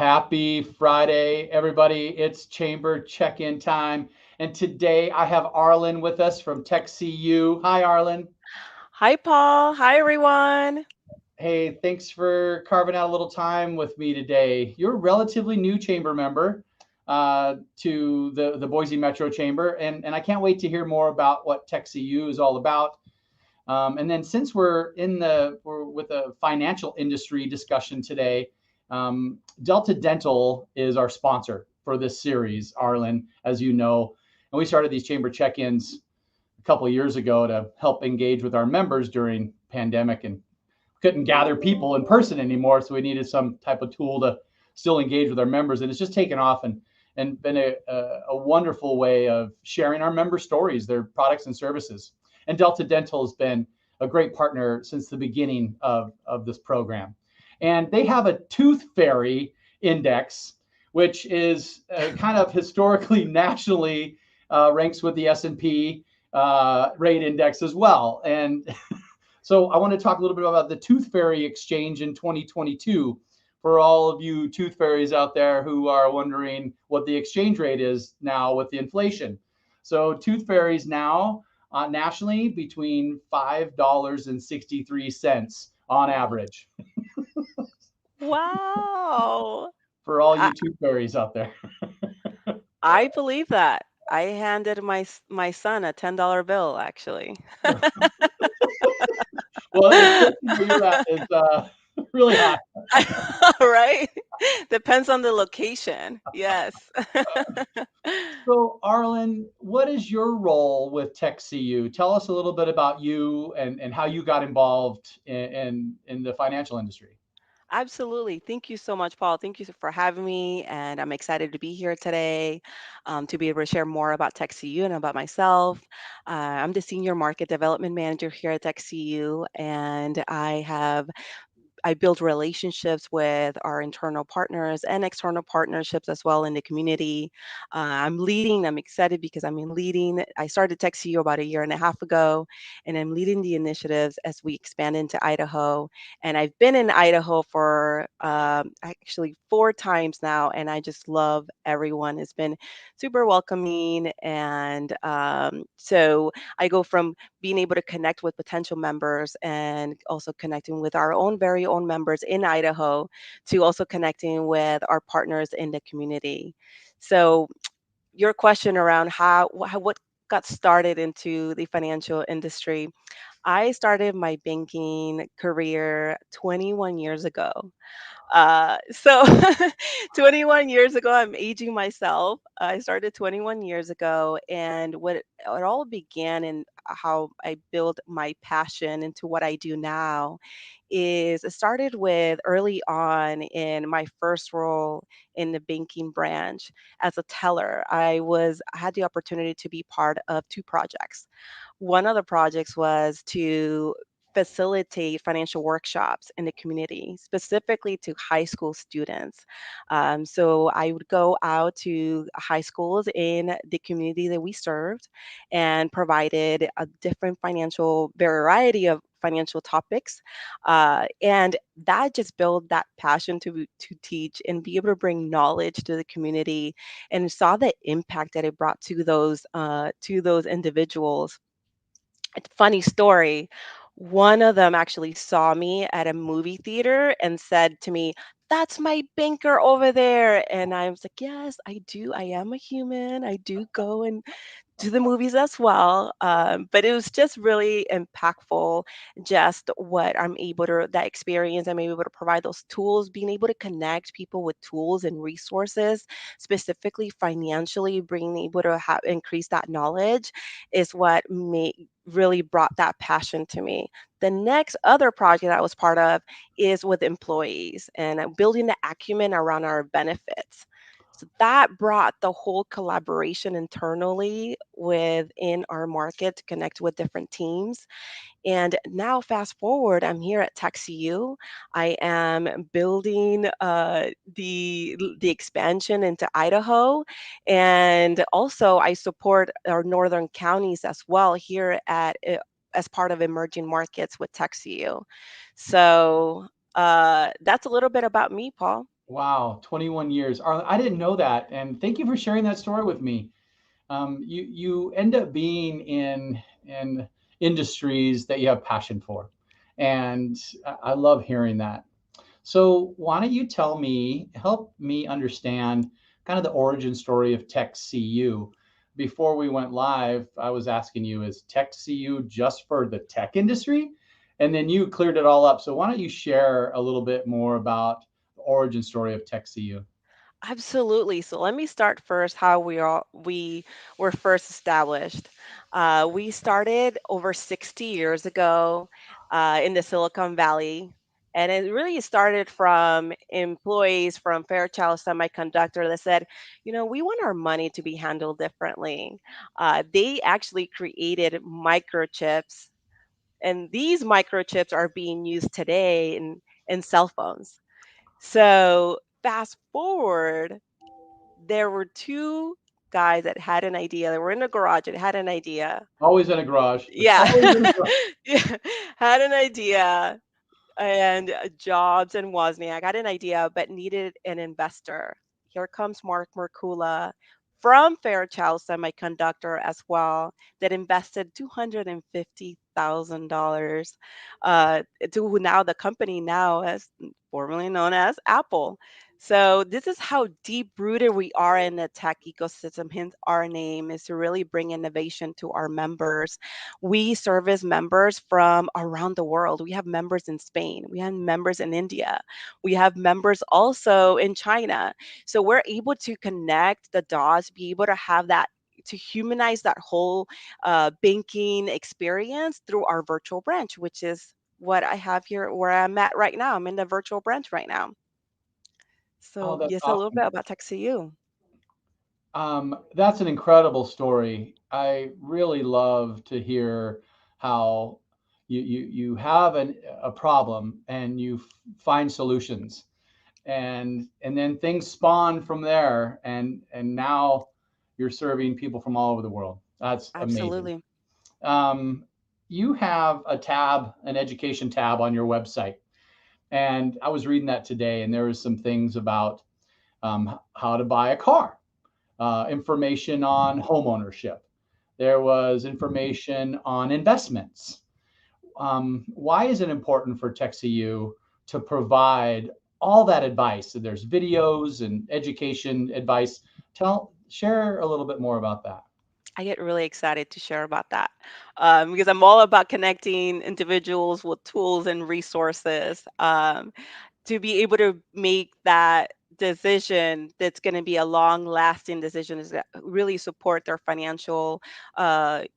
Happy Friday, everybody. It's chamber check-in time. And today I have Arlen with us from TechCU. Hi, Arlen. Hi, Paul. Hi, everyone. Hey, thanks for carving out a little time with me today. You're a relatively new chamber member to the Boise Metro Chamber, and I can't wait to hear more about what TechCU is all about. And then since we're with a financial industry discussion today, Delta Dental is our sponsor for this series, Arlen, as you know. And we started these chamber check-ins a couple of years ago to help engage with our members during pandemic and couldn't gather people in person anymore. So we needed some type of tool to still engage with our members. And it's just taken off and been a wonderful way of sharing our member stories, their products and services. And Delta Dental has been a great partner since the beginning of this program. And they have a tooth fairy index, which is kind of historically nationally ranks with the S&P rate index as well. And so I want to talk a little bit about the Tooth Fairy Exchange in 2022 for all of you tooth fairies out there who are wondering what the exchange rate is now with the inflation. So tooth fairies now nationally between $5.63 on average Wow. for all I, you tooth fairies out there. I believe that. I handed my son a $10 bill, actually. Well, the inflation where you're at is really high. Right? Depends on the location. Yes. So, Arlen, what is your role with TechCU? Tell us a little bit about you and how you got involved in the financial industry. Absolutely. Thank you so much, Paul. Thank you for having me. And I'm excited to be here today to be able to share more about TechCU and about myself. I'm the Senior Market Development Manager here at TechCU, and I build relationships with our internal partners and external partnerships as well in the community. I'm excited because I started TechCU about a year and a half ago, and I'm leading the initiatives as we expand into Idaho. And I've been in Idaho for actually 4 times now, and I just love everyone. It's been super welcoming. And so I go from being able to connect with potential members and also connecting with our own very own members in Idaho to also connecting with our partners in the community. So your question around what got started into the financial industry. I started my banking career 21 years ago. So 21 years ago, I'm aging myself. I started 21 years ago, and it all began in how I built my passion into what I do now is it started with early on in my first role in the banking branch as a teller. I had the opportunity to be part of 2 projects. One of the projects was to facilitate financial workshops in the community, specifically to high school students. So I would go out to high schools in the community that we served and provided a different financial variety of financial topics, and that just built that passion to teach and be able to bring knowledge to the community, and saw the impact that it brought to those individuals. It's a funny story. One of them actually saw me at a movie theater and said to me, "That's my banker over there." And I was like, "Yes, I do. I am a human. I do go and to the movies as well." But it was just really impactful, just what I'm able to, that experience, I'm able to provide those tools, being able to connect people with tools and resources, specifically financially, being able to increase that knowledge is what really brought that passion to me. The next other project I was part of is with employees and building the acumen around our benefits. So that brought the whole collaboration internally within our market to connect with different teams. And now, fast forward, I'm here at TechCU. I am building the expansion into Idaho, and also I support our northern counties as well here at as part of emerging markets with TechCU. So that's a little bit about me, Paul. Wow, 21 years. Arlen, I didn't know that. And thank you for sharing that story with me. You end up being in industries that you have passion for. And I love hearing that. So why don't you help me understand kind of the origin story of TechCU? Before we went live, I was asking you, is TechCU just for the tech industry? And then you cleared it all up. So why don't you share a little bit more about the origin story of TechCU? Absolutely. So let me start first how we were first established. We started over 60 years ago in the Silicon Valley. And it really started from employees from Fairchild Semiconductor that said, we want our money to be handled differently. They actually created microchips, and these microchips are being used today in cell phones. So fast forward, there were two guys that had an idea. They were in a garage and had an idea. Always in a garage. Yeah. Always in a garage. Yeah. Had an idea, and Jobs and Wozniak had an idea but needed an investor. Here comes Mark Mercula from Fairchild Semiconductor as well, that invested $250,000 to who now the company now is formerly known as Apple. So this is how deep rooted we are in the tech ecosystem. Hence, our name is to really bring innovation to our members. We service members from around the world. We have members in Spain, we have members in India, we have members also in China. So we're able to connect the dots, be able to have that, to humanize that whole banking experience through our virtual branch, which is what I have here where I'm at right now. I'm in the virtual branch right now. Oh, So that's yes, a little awesome. bit about TechCU. That's an incredible story. I really love to hear how you have a problem and you find solutions, and then things spawn from there, and now you're serving people from all over the world. That's amazing. Absolutely. Um, you have an education tab on your website, and I was reading that today, and there was some things about how to buy a car, information on home ownership. There was information on investments. Why is it important for TechCU to provide all that advice? So there's videos and education advice. Share a little bit more about that. I get really excited to share about that because I'm all about connecting individuals with tools and resources. To be able to make that decision that's going to be a long lasting decision is that really support their financial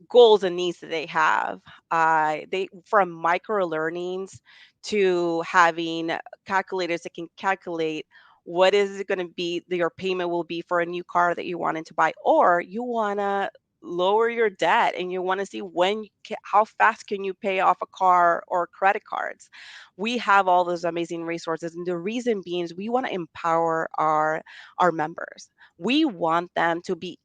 goals and needs that they have. They, from micro learnings to having calculators that can calculate what is it going to be that your payment will be for a new car that you wanted to buy, or you want to lower your debt and you want to see how fast can you pay off a car or credit cards. We have all those amazing resources, and the reason being is we want to empower our members. We want them to be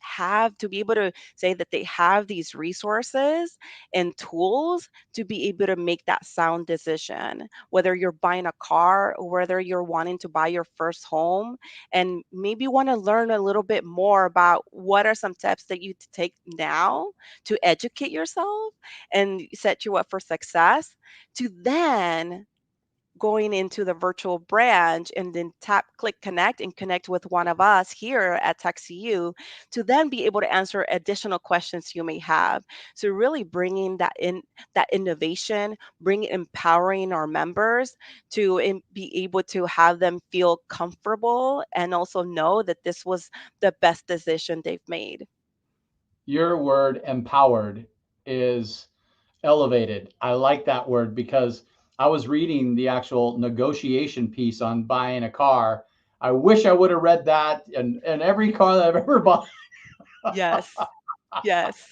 able to say that they have these resources and tools to be able to make that sound decision, whether you're buying a car or whether you're wanting to buy your first home, and maybe want to learn a little bit more about what are some steps that you take now to educate yourself and set you up for success, to then going into the virtual branch and then tap click connect and connect with one of us here at TechCU to then be able to answer additional questions you may have. So really bringing that innovation, bringing empowering our members to be able to have them feel comfortable and also know that this was the best decision they've made. Your word empowered is elevated. I like that word because I was reading the actual negotiation piece on buying a car. I wish I would have read that, and every car that I've ever bought. Yes. Yes.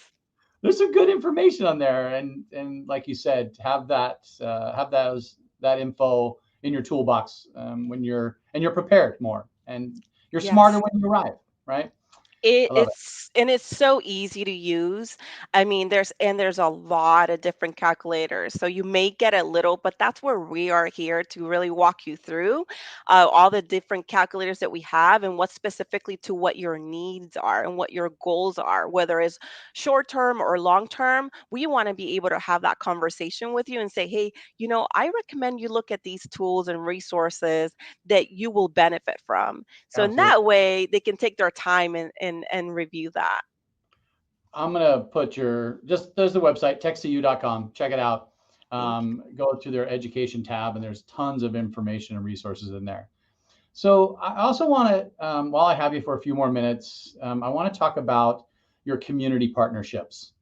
There's some good information on there, and like you said, have that info in your toolbox when you're prepared more, and you're smarter Yes. when you arrive, right? It, I love it. it's so easy to use. I mean, there's a lot of different calculators. So you may get a little, but that's where we are here to really walk you through all the different calculators that we have and what specifically to what your needs are and what your goals are, whether it's short term or long term. We want to be able to have that conversation with you and say, hey, I recommend you look at these tools and resources that you will benefit from. So in Absolutely. that way, they can take their time and review that. I'm gonna put your just there's the website textu.com. Check it out. Thank you. Go to their education tab, and there's tons of information and resources in there. So I also want to, while I have you for a few more minutes, I want to talk about your community partnerships.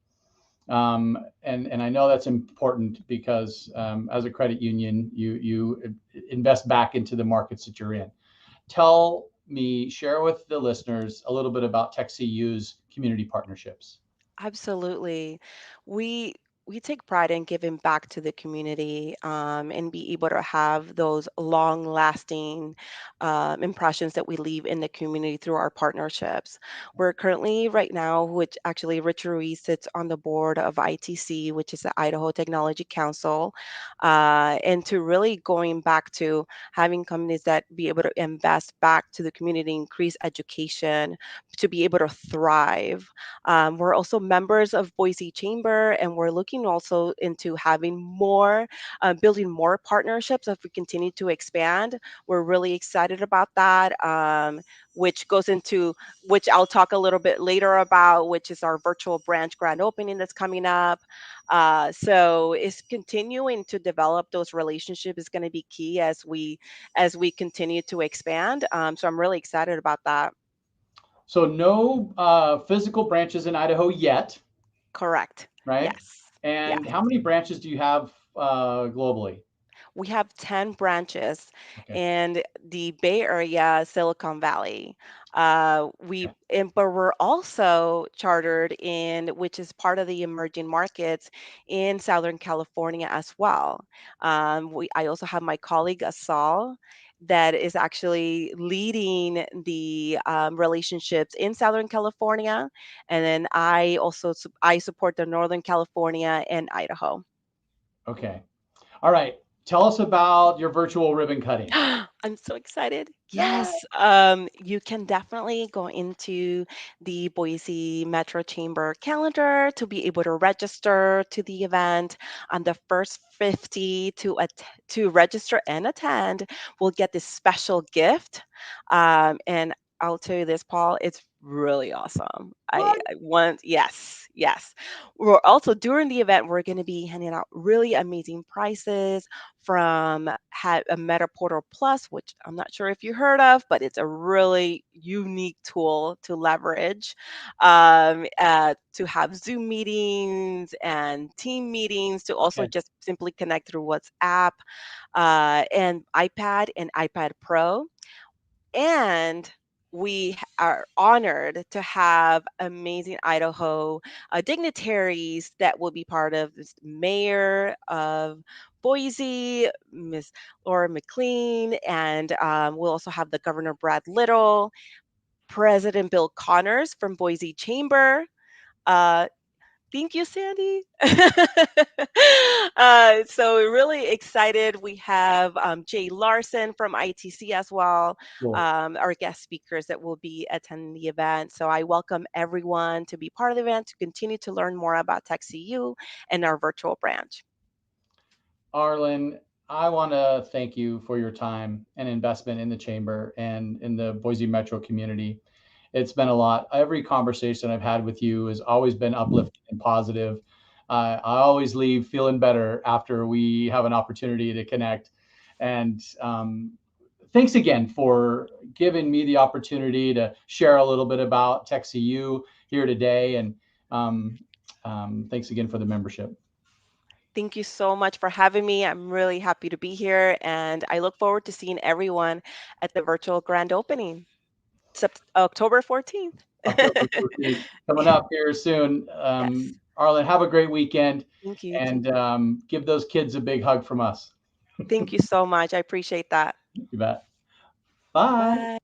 And I know that's important because as a credit union, you invest back into the markets that you're in. Share with the listeners a little bit about TechCU's community partnerships. Absolutely. We we take pride in giving back to the community and be able to have those long-lasting impressions that we leave in the community through our partnerships. We're currently right now, which actually Richard Ruiz sits on the board of ITC, which is the Idaho Technology Council, and to really going back to having companies that be able to invest back to the community, increase education, to be able to thrive. We're also members of Boise Chamber, and we're looking also into having more, building more partnerships as we continue to expand. We're really excited about that, which goes into which I'll talk a little bit later about, which is our virtual branch grand opening that's coming up. So it's continuing to develop those relationships is going to be key as we continue to expand. So I'm really excited about that. So no physical branches in Idaho yet, Correct. right? Yes. And Yes. how many branches do you have globally? We have 10 branches Okay. in the Bay Area, Silicon Valley. Okay. But we're also chartered in, which is part of the emerging markets in Southern California as well. I also have my colleague Asal that is actually leading the relationships in Southern California, and then I support the Northern California and Idaho. Okay. All right. Tell us about your virtual ribbon cutting. I'm so excited. Yeah. Yes. You can definitely go into the Boise Metro Chamber calendar to be able to register to the event. On the first 50 to register and attend will get this special gift. And I'll tell you this, Paul, it's really awesome. What? I want, yes, yes. We're also during the event, we're going to be handing out really amazing prizes from a Meta Portal Plus, which I'm not sure if you heard of, but it's a really unique tool to leverage to have Zoom meetings and team meetings, to also Okay. just simply connect through WhatsApp and iPad and iPad Pro. And are honored to have amazing Idaho dignitaries that will be part of this mayor of Boise, Miss Laura McLean, and we'll also have the Governor Brad Little, President Bill Connors from Boise Chamber. Uh, Thank you, Sandy. So we're really excited. We have Jay Larson from ITC as well, Cool. our guest speakers that will be attending the event. So I welcome everyone to be part of the event to continue to learn more about TechCU and our virtual branch. Arlen, I want to thank you for your time and investment in the chamber and in the Boise Metro community. It's been a lot. Every conversation I've had with you has always been uplifting and positive. I always leave feeling better after we have an opportunity to connect. And thanks again for giving me the opportunity to share a little bit about TechCU here today. And thanks again for the membership. Thank you so much for having me. I'm really happy to be here, and I look forward to seeing everyone at the virtual grand opening, October 14th. October 14th, coming up here soon. Yes. Arlen, have a great weekend Thank you. Too. and give those kids a big hug from us. Thank you so much. I appreciate that. You bet. Bye. Bye.